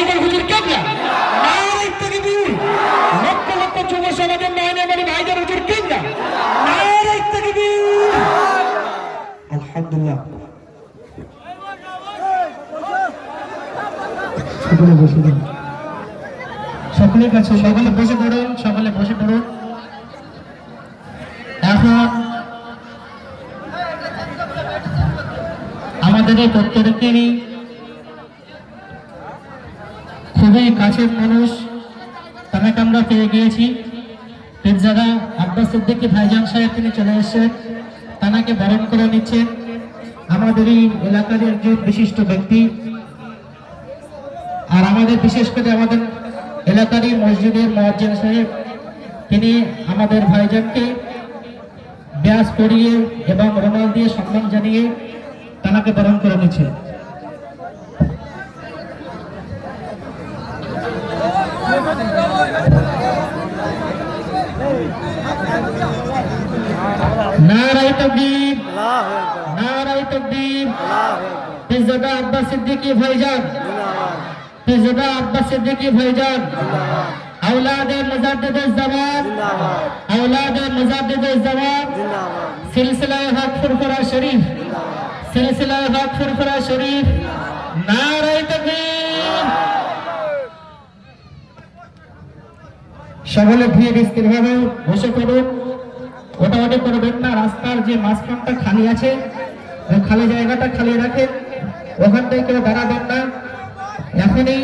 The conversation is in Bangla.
ভাইদের হুজুর কেবলা, নারে তাকবীর। লক্ষ লক্ষ যুব সমাজের নয়নে মানে ভাইদের হুজুর কেবলা, নারে তাকবীর। আলহামদুলিল্লাহ। সকলে বসে দিন, সকলের কাছে সকলে বসে পড়ুন, সকলে বসে পড়ুন। এখন আমাদের এই প্রত্যেকেরই খুবই কাছের মানুষ, তাকে আমরা পেয়ে গিয়েছি। পীরজাদা আব্বাস সিদ্দিকী ভাইজান সাহেব তিনি চলে এসেছেন, তাকে বরণ করে নিচ্ছেন। আমাদের এই এলাকার একজন বিশিষ্ট ব্যক্তি, আর আমাদের বিশেষ করে আমাদের এলাকারই মসজিদের মুয়াজ্জিন সাহেব, তিনি আমাদের ভাইজানকে ব্যাস করিয়ে এবং রুমাল দিয়ে সম্মান জানিয়ে তাকে বরণ করে নিচ্ছেন। নারায়ে তাকবীর, নারায়ে তাকবীর। পীরজাদা আব্বাস সিদ্দিকী ভাইজান, পীরজাদা আব্বাস সিদ্দিকী ভাইজান औलाद मुजद्दिद ज़मान, औलाद मुजद्दिद ज़मान, सिलसिला हक फुरफुरा शरीफ, सिलसिला हक फुरफुरा शरीफ। नारे तकबीर। সকলে ধীরে স্থিরভাবে বসে পড়ুন, ওটাওটি করবেন না। রাস্তার যে মাঝখানটা খালি আছে, ওই খালি জায়গাটা খালি রাখেন, ওখান থেকে কেউ দাঁড়াবেন না। এখনই